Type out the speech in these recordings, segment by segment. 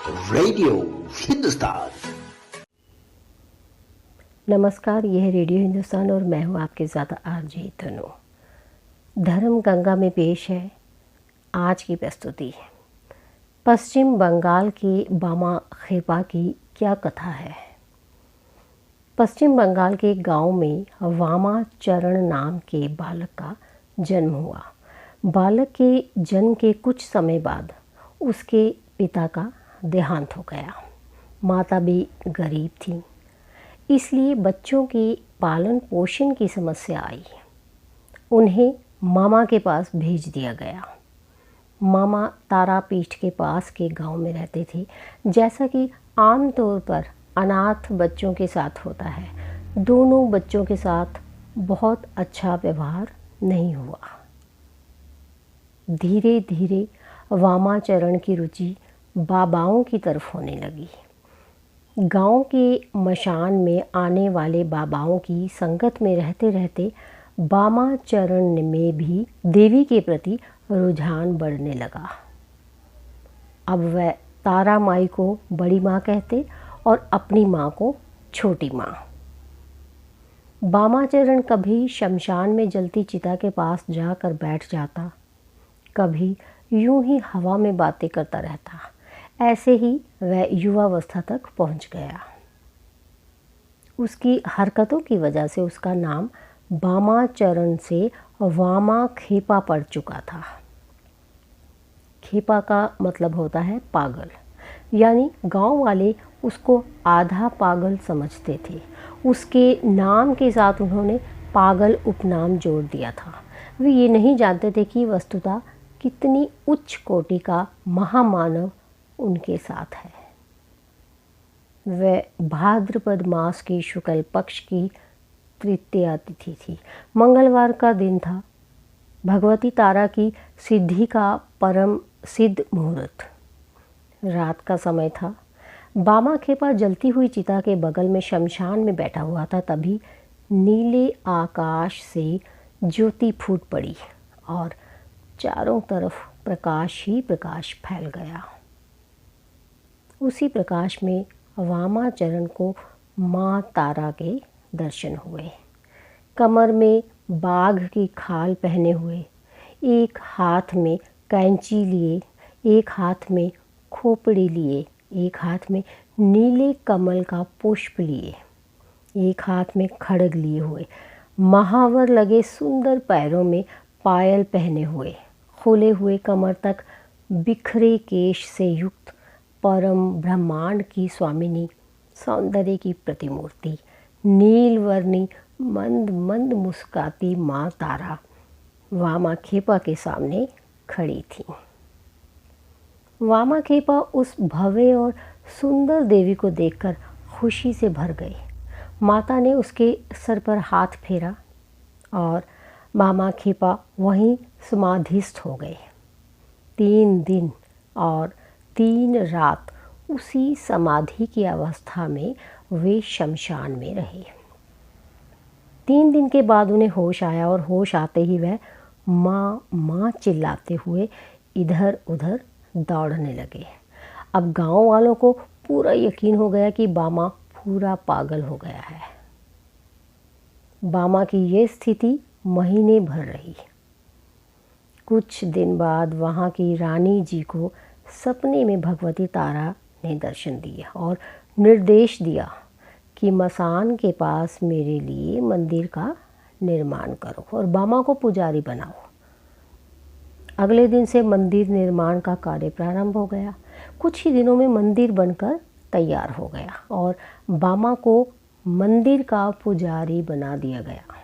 Radio Hindustan. नमस्कार, यह radio Hindustan और मैं हूँ आपके साथ आरजे तनु। धर्म गंगा में पेश है आज की प्रस्तुति। पश्चिम बंगाल के बामा खेपा की क्या कथा है। पश्चिम बंगाल के गांव में वामा चरण नाम के बालक का जन्म हुआ। बालक के जन्म के कुछ समय बाद उसके पिता का देहांत हो गया। माता भी गरीब थी, इसलिए बच्चों के पालन पोषण की समस्या आई। उन्हें मामा के पास भेज दिया गया। मामा तारापीठ के पास के गांव में रहते थे। जैसा कि आमतौर पर अनाथ बच्चों के साथ होता है, दोनों बच्चों के साथ बहुत अच्छा व्यवहार नहीं हुआ। धीरे धीरे वामाचरण की रुचि बाबाओं की तरफ होने लगी। गांव के मशान में आने वाले बाबाओं की संगत में रहते रहते वामाचरण में भी देवी के प्रति रुझान बढ़ने लगा। अब वह तारा माई को बड़ी माँ कहते और अपनी माँ को छोटी माँ। वामाचरण कभी शमशान में जलती चिता के पास जाकर बैठ जाता, कभी यूं ही हवा में बातें करता रहता। ऐसे ही वह युवावस्था तक पहुंच गया। उसकी हरकतों की वजह से उसका नाम वामाचरण से वामा खेपा पड़ चुका था। खेपा का मतलब होता है पागल, यानी गांव वाले उसको आधा पागल समझते थे। उसके नाम के साथ उन्होंने पागल उपनाम जोड़ दिया था। वे ये नहीं जानते थे कि वस्तुतः कितनी उच्च कोटि का महामानव उनके साथ है। वह भाद्रपद मास की शुक्ल पक्ष की तृतीया तिथि थी। मंगलवार का दिन था। भगवती तारा की सिद्धि का परम सिद्ध मुहूर्त। रात का समय था। बामा खेपा जलती हुई चिता के बगल में शमशान में बैठा हुआ था। तभी नीले आकाश से ज्योति फूट पड़ी और चारों तरफ प्रकाश ही प्रकाश फैल गया। उसी प्रकाश में वामाचरण को माँ तारा के दर्शन हुए। कमर में बाघ की खाल पहने हुए, एक हाथ में कैंची लिए, एक हाथ में खोपड़ी लिए, एक हाथ में नीले कमल का पुष्प लिए, एक हाथ में खड्ग लिए हुए, महावर लगे सुंदर पैरों में पायल पहने हुए, खुले हुए कमर तक बिखरे केश से युक्त परम ब्रह्मांड की स्वामिनी, सौंदर्य की प्रतिमूर्ति, नीलवर्णी मंद मंद मुस्काती माँ तारा वामा खेपा के सामने खड़ी थी। वामा खेपा उस भव्य और सुंदर देवी को देखकर खुशी से भर गई। माता ने उसके सर पर हाथ फेरा और वामा खेपा वहीं समाधिस्थ हो गए। 3 दिन और 3 रात उसी समाधि की अवस्था में वे शमशान में रहे। 3 दिन के बाद उन्हें होश आया और होश आते ही वह माँ माँ चिल्लाते हुए इधर उधर दौड़ने लगे। अब गांव वालों को पूरा यकीन हो गया कि बामा पूरा पागल हो गया है। बामा की ये स्थिति महीने भर रही। कुछ दिन बाद वहाँ की रानी जी को सपने में भगवती तारा ने दर्शन दिया और निर्देश दिया कि मसान के पास मेरे लिए मंदिर का निर्माण करो और बामा को पुजारी बनाओ। अगले दिन से मंदिर निर्माण का कार्य प्रारंभ हो गया। कुछ ही दिनों में मंदिर बनकर तैयार हो गया और बामा को मंदिर का पुजारी बना दिया गया।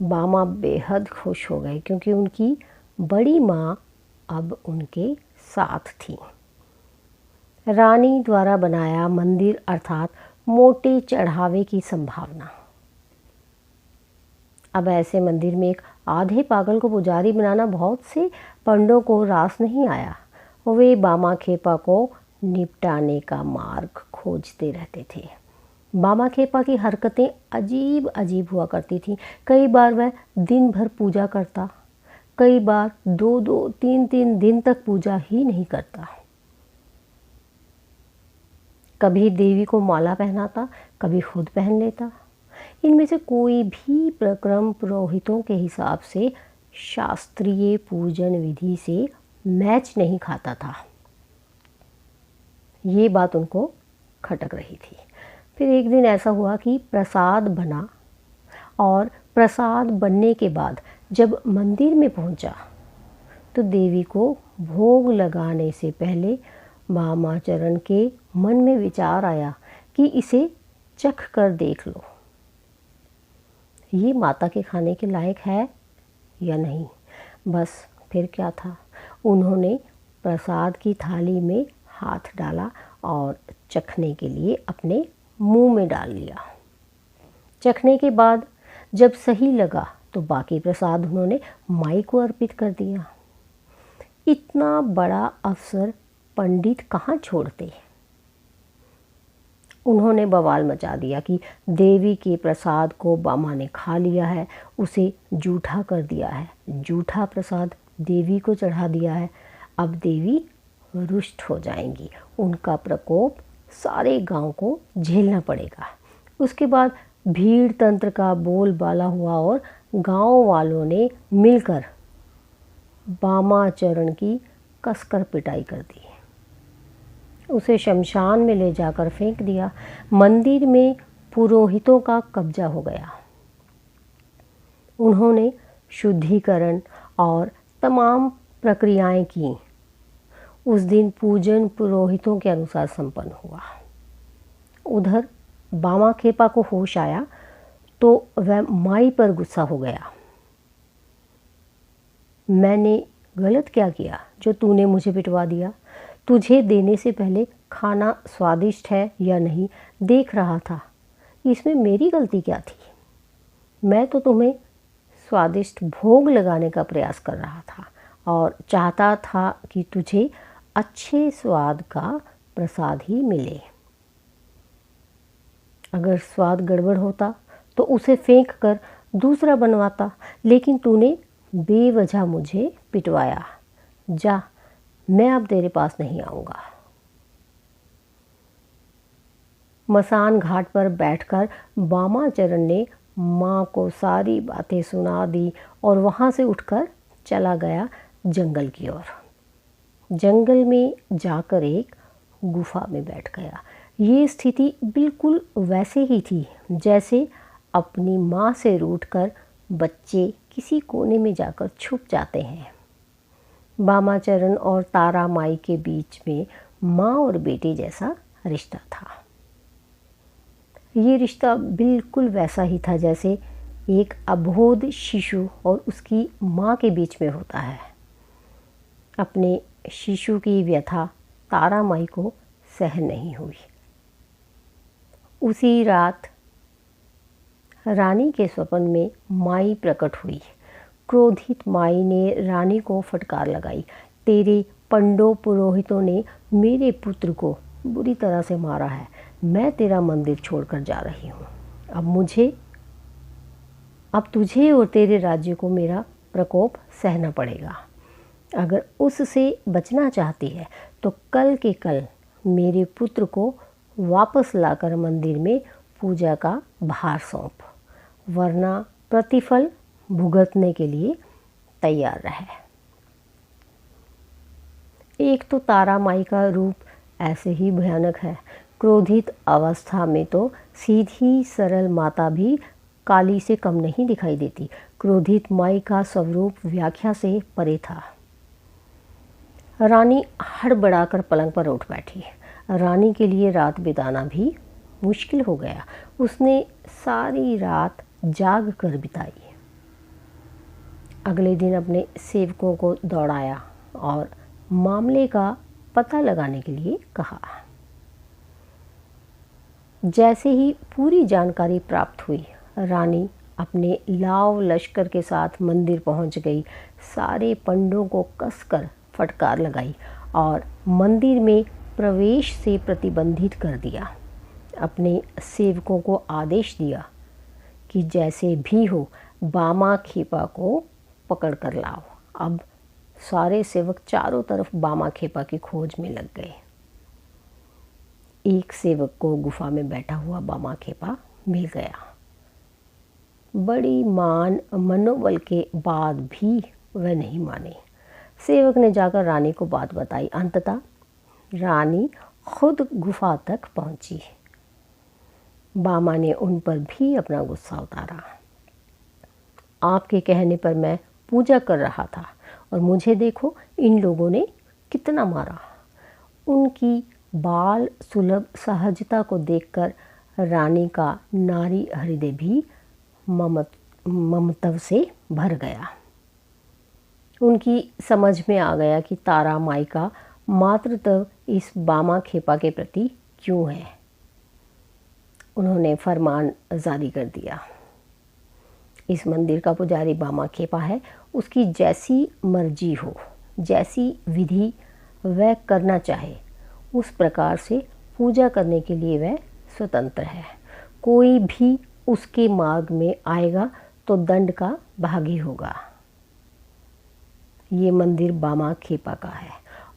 बामा बेहद खुश हो गए क्योंकि उनकी बड़ी माँ अब उनके साथ थी। रानी द्वारा बनाया मंदिर अर्थात मोटे चढ़ावे की संभावना। अब ऐसे मंदिर में एक आधे पागल को पुजारी बनाना बहुत से पंडों को रास नहीं आया। वे बामा खेपा को निपटाने का मार्ग खोजते रहते थे। बामा खेपा की हरकतें अजीब अजीब हुआ करती थीं। कई बार वह दिन भर पूजा करता, कई बार 2-2, 3-3 दिन तक पूजा ही नहीं करता। कभी देवी को माला पहनाता, कभी खुद पहन लेता। इनमें से कोई भी प्रक्रम पुरोहितों के हिसाब से शास्त्रीय पूजन विधि से मैच नहीं खाता था। ये बात उनको खटक रही थी। फिर एक दिन ऐसा हुआ कि प्रसाद बना और प्रसाद बनने के बाद जब मंदिर में पहुंचा तो देवी को भोग लगाने से पहले वामाचरण के मन में विचार आया कि इसे चख कर देख लो, ये माता के खाने के लायक है या नहीं। बस फिर क्या था, उन्होंने प्रसाद की थाली में हाथ डाला और चखने के लिए अपने मुंह में डाल लिया। चखने के बाद जब सही लगा तो बाकी प्रसाद उन्होंने माई को अर्पित कर दिया। इतना बड़ा अवसर पंडित कहाँ छोड़ते। उन्होंने बवाल मचा दिया कि देवी के प्रसाद को बामा ने खा लिया है, उसे जूठा कर दिया है, जूठा प्रसाद देवी को चढ़ा दिया है। अब देवी रुष्ट हो जाएंगी, उनका प्रकोप सारे गांव को झेलना पड़ेगा। उसके बाद भीड़ तंत्र का बोलबाला हुआ और गांव वालों ने मिलकर वामाचरण की कसकर पिटाई कर दी। उसे शमशान में ले जाकर फेंक दिया। मंदिर में पुरोहितों का कब्जा हो गया। उन्होंने शुद्धिकरण और तमाम प्रक्रियाएं की। उस दिन पूजन पुरोहितों के अनुसार संपन्न हुआ। उधर बामा खेपा को होश आया तो वह माई पर गुस्सा हो गया। मैंने गलत क्या किया जो तूने मुझे पिटवा दिया? तुझे देने से पहले खाना स्वादिष्ट है या नहीं देख रहा था, इसमें मेरी गलती क्या थी? मैं तो तुम्हें स्वादिष्ट भोग लगाने का प्रयास कर रहा था और चाहता था कि तुझे अच्छे स्वाद का प्रसाद ही मिले। अगर स्वाद गड़बड़ होता तो उसे फेंक कर दूसरा बनवाता, लेकिन तूने बेवजह मुझे पिटवाया। जा, मैं अब तेरे पास नहीं आऊँगा। मसान घाट पर बैठकर वामाचरण ने माँ को सारी बातें सुना दी और वहाँ से उठकर चला गया जंगल की ओर। जंगल में जाकर एक गुफा में बैठ गया। ये स्थिति बिल्कुल वैसे ही थी जैसे अपनी माँ से रूठकर बच्चे किसी कोने में जाकर छुप जाते हैं। वामाचरण और तारा माई के बीच में माँ और बेटे जैसा रिश्ता था। ये रिश्ता बिल्कुल वैसा ही था जैसे एक अबोध शिशु और उसकी माँ के बीच में होता है। अपने शिशु की व्यथा तारा माई को सहन नहीं हुई। उसी रात रानी के स्वप्न में माई प्रकट हुई। क्रोधित माई ने रानी को फटकार लगाई, तेरे पंडो पुरोहितों ने मेरे पुत्र को बुरी तरह से मारा है। मैं तेरा मंदिर छोड़कर जा रही हूँ। अब तुझे और तेरे राज्य को मेरा प्रकोप सहना पड़ेगा। अगर उससे बचना चाहती है तो कल के कल मेरे पुत्र को वापस लाकर मंदिर में पूजा का भार सौंप, वरना प्रतिफल भुगतने के लिए तैयार रहे। एक तो तारा माई का रूप ऐसे ही भयानक है। क्रोधित अवस्था में तो सीधी सरल माता भी काली से कम नहीं दिखाई देती। क्रोधित माई का स्वरूप व्याख्या से परे था। रानी हड़बड़ाकर पलंग पर उठ बैठी। रानी के लिए रात बिताना भी मुश्किल हो गया। उसने सारी रात जाग कर बिताई। अगले दिन अपने सेवकों को दौड़ाया और मामले का पता लगाने के लिए कहा। जैसे ही पूरी जानकारी प्राप्त हुई, रानी अपने लाव लश्कर के साथ मंदिर पहुंच गई। सारे पंडों को कसकर फटकार लगाई और मंदिर में प्रवेश से प्रतिबंधित कर दिया। अपने सेवकों को आदेश दिया कि जैसे भी हो बामा खेपा को पकड़ कर लाओ। अब सारे सेवक चारों तरफ बामा खेपा की खोज में लग गए। एक सेवक को गुफा में बैठा हुआ बामा खेपा मिल गया। बड़ी मनोबल के बाद भी वह नहीं माने। सेवक ने जाकर रानी को बात बताई। अंततः रानी खुद गुफा तक पहुंची। बामा ने उन पर भी अपना गुस्सा उतारा। आपके कहने पर मैं पूजा कर रहा था और मुझे देखो इन लोगों ने कितना मारा। उनकी बाल सुलभ सहजता को देखकर रानी का नारी हृदय भी ममता से भर गया। उनकी समझ में आ गया कि तारा माई का मातृत्व इस बामा खेपा के प्रति क्यों है। उन्होंने फरमान जारी कर दिया, इस मंदिर का पुजारी बामा खेपा है, उसकी जैसी मर्जी हो, जैसी विधि वह करना चाहे उस प्रकार से पूजा करने के लिए वह स्वतंत्र है। कोई भी उसके मार्ग में आएगा तो दंड का भागी होगा। ये मंदिर बामा खेपा का है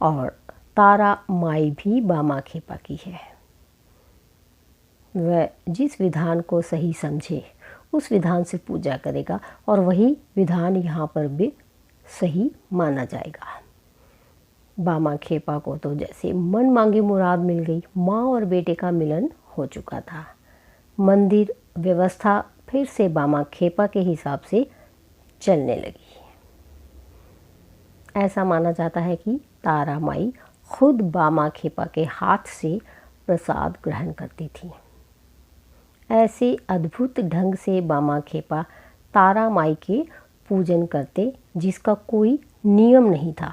और तारा माई भी बामा खेपा की है। वह जिस विधान को सही समझे उस विधान से पूजा करेगा और वही विधान यहाँ पर भी सही माना जाएगा। बामा खेपा को तो जैसे मन मांगी मुराद मिल गई। माँ और बेटे का मिलन हो चुका था। मंदिर व्यवस्था फिर से बामा खेपा के हिसाब से चलने लगी। ऐसा माना जाता है कि तारा माई खुद बामा खेपा के हाथ से प्रसाद ग्रहण करती थी। ऐसे अद्भुत ढंग से बामा खेपा तारा माई के पूजन करते जिसका कोई नियम नहीं था।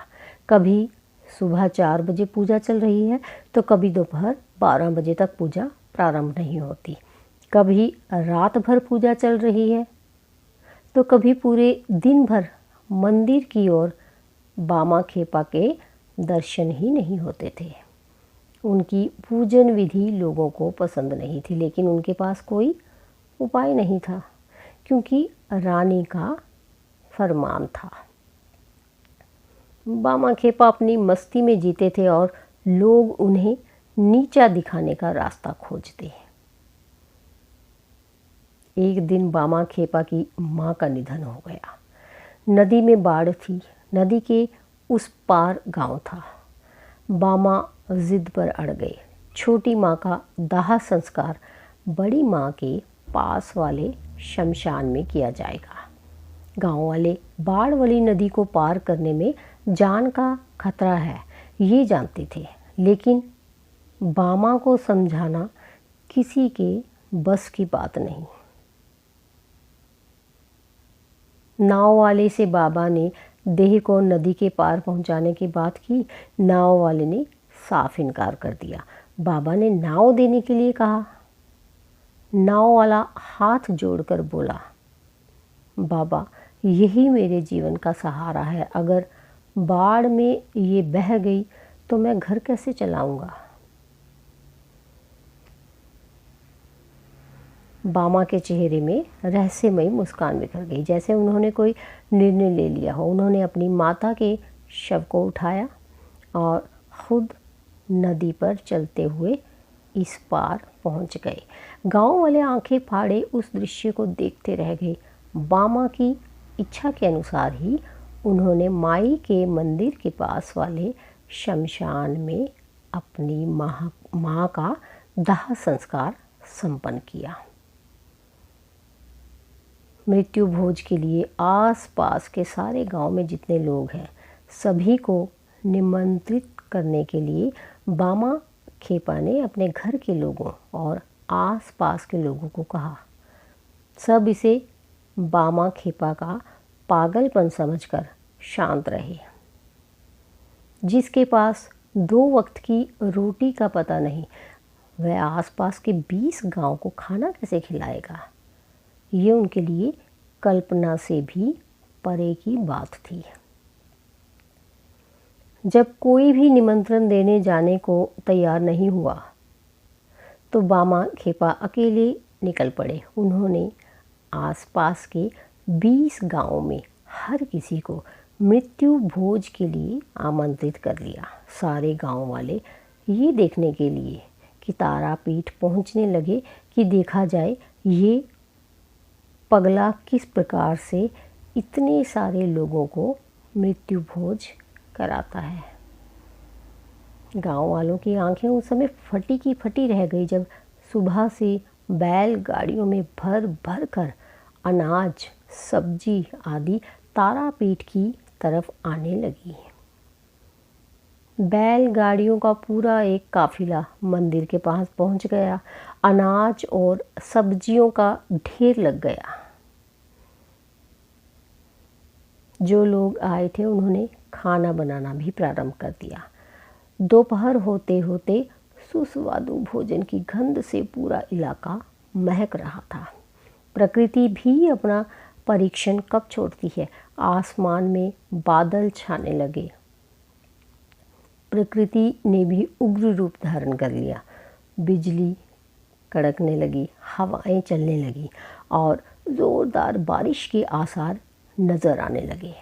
कभी सुबह 4 बजे पूजा चल रही है तो कभी दोपहर 12 बजे तक पूजा प्रारंभ नहीं होती। कभी रात भर पूजा चल रही है तो कभी पूरे दिन भर मंदिर की ओर बामा खेपा के दर्शन ही नहीं होते थे। उनकी पूजन विधि लोगों को पसंद नहीं थी, लेकिन उनके पास कोई उपाय नहीं था क्योंकि रानी का फरमान था। बामा खेपा अपनी मस्ती में जीते थे और लोग उन्हें नीचा दिखाने का रास्ता खोजते। एक दिन बामा खेपा की माँ का निधन हो गया। नदी में बाढ़ थी। नदी के उस पार गांव था। बामा जिद पर अड़ गए। छोटी माँ का दाह संस्कार बड़ी माँ के पास वाले शमशान में किया जाएगा। गांव वाले बाढ़ वाली नदी को पार करने में जान का खतरा है ये जानते थे, लेकिन बामा को समझाना किसी के बस की बात नहीं। नाव वाले से बाबा ने देह को नदी के पार पहुंचाने की बात की। नाव वाले ने साफ इनकार कर दिया। बाबा ने नाव देने के लिए कहा। नाव वाला हाथ जोड़कर बोला, बाबा यही मेरे जीवन का सहारा है। अगर बाढ़ में ये बह गई तो मैं घर कैसे चलाऊंगा। बामा के चेहरे में रहस्यमयी मुस्कान बिखर गई, जैसे उन्होंने कोई निर्णय ले लिया हो। उन्होंने अपनी माता के शव को उठाया और खुद नदी पर चलते हुए इस पार पहुंच गए। गांव वाले आंखें फाड़े उस दृश्य को देखते रह गए। बामा की इच्छा के अनुसार ही उन्होंने माई के मंदिर के पास वाले शमशान में अपनी माँ का दाह संस्कार संपन्न किया। मृत्यु भोज के लिए आसपास के सारे गांव में जितने लोग हैं सभी को निमंत्रित करने के लिए बामा खेपा ने अपने घर के लोगों और आसपास के लोगों को कहा। सब इसे बामा खेपा का पागलपन समझकर शांत रहे। जिसके पास 2 वक्त की रोटी का पता नहीं, वह आसपास के 20 गांव को खाना कैसे खिलाएगा। ये उनके लिए कल्पना से भी परे की बात थी। जब कोई भी निमंत्रण देने जाने को तैयार नहीं हुआ तो बामा खेपा अकेले निकल पड़े। उन्होंने आसपास के 20 गांवों में हर किसी को मृत्यु भोज के लिए आमंत्रित कर लिया। सारे गांव वाले ये देखने के लिए कि तारापीठ पहुंचने लगे कि देखा जाए ये पगला किस प्रकार से इतने सारे लोगों को मृत्यु भोज कराता है। गांव वालों की आंखें उस समय फटी की फटी रह गई जब सुबह से बैलगाड़ियों में भर भर कर अनाज, सब्जी आदि तारापीठ की तरफ आने लगी। बैलगाड़ियों का पूरा एक काफिला मंदिर के पास पहुंच गया। अनाज और सब्जियों का ढेर लग गया। जो लोग आए थे उन्होंने खाना बनाना भी प्रारंभ कर दिया। दोपहर होते होते सुस्वादु भोजन की गंध से पूरा इलाका महक रहा था। प्रकृति भी अपना परीक्षण कब छोड़ती है। आसमान में बादल छाने लगे। प्रकृति ने भी उग्र रूप धारण कर लिया। बिजली कड़कने लगी, हवाएं चलने लगी और जोरदार बारिश के आसार नजर आने लगे।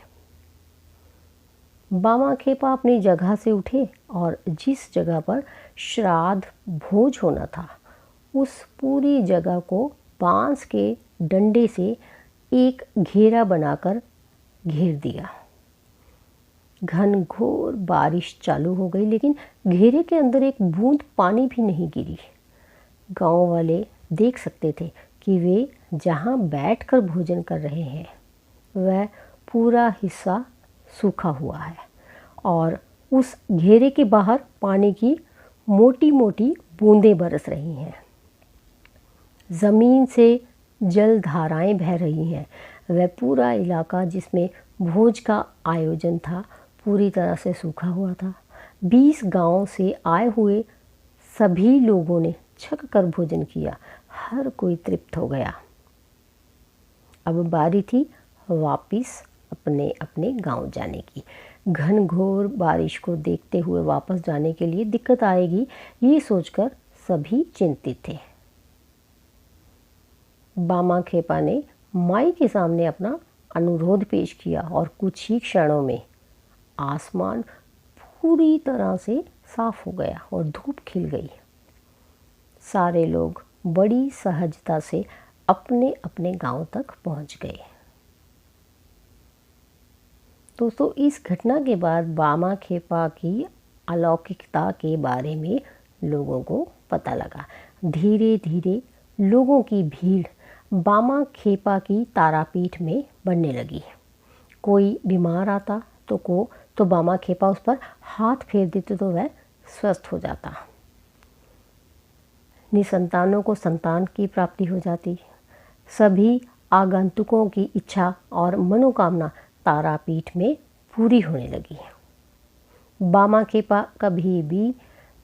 बामा खेपा अपनी जगह से उठे और जिस जगह पर श्राद्ध भोज होना था उस पूरी जगह को बांस के डंडे से एक घेरा बनाकर घेर दिया। घनघोर बारिश चालू हो गई, लेकिन घेरे के अंदर एक बूंद पानी भी नहीं गिरी। गांव वाले देख सकते थे कि वे जहां बैठकर भोजन कर रहे हैं वह पूरा हिस्सा सूखा हुआ है और उस घेरे के बाहर पानी की मोटी मोटी बूंदें बरस रही हैं। जमीन से जल धाराएं बह रही हैं। वह पूरा इलाका जिसमें भोज का आयोजन था पूरी तरह से सूखा हुआ था। 20 गांव से आए हुए सभी लोगों ने छक कर भोजन किया। हर कोई तृप्त हो गया। अब बारी थी वापिस अपने अपने गांव जाने की। घनघोर बारिश को देखते हुए वापस जाने के लिए दिक्कत आएगी, ये सोचकर सभी चिंतित थे। बामा खेपा ने माई के सामने अपना अनुरोध पेश किया और कुछ ही क्षणों में आसमान पूरी तरह से साफ हो गया और धूप खिल गई। सारे लोग बड़ी सहजता से अपने अपने गांव तक पहुंच गए। दोस्तों, इस घटना के बाद बामा खेपा की अलौकिकता के बारे में लोगों को पता लगा। धीरे धीरे लोगों की भीड़ बामा खेपा की तारापीठ में बढ़ने लगी। कोई बीमार आता तो बामा खेपा उस पर हाथ फेर देते तो वह स्वस्थ हो जाता। निसंतानों को संतान की प्राप्ति हो जाती। सभी आगंतुकों की इच्छा और मनोकामना तारापीठ में पूरी होने लगी। बामा खेपा कभी भी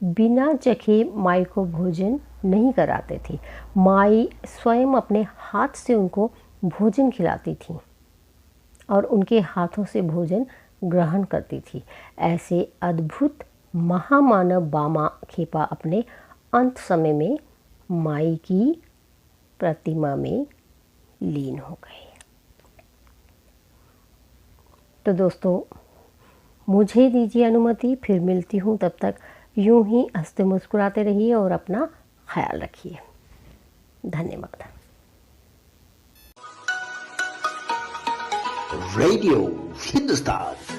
बिना चखे माई को भोजन नहीं कराते थे। माई स्वयं अपने हाथ से उनको भोजन खिलाती थी और उनके हाथों से भोजन ग्रहण करती थी। ऐसे अद्भुत महामानव बामा खेपा अपने अंत समय में माई की प्रतिमा में लीन हो गए। तो दोस्तों, मुझे दीजिए अनुमति, फिर मिलती हूँ। तब तक यूं ही हंसते मुस्कुराते रहिए और अपना ख्याल रखिए। धन्यवाद। रेडियो हिंदुस्तान।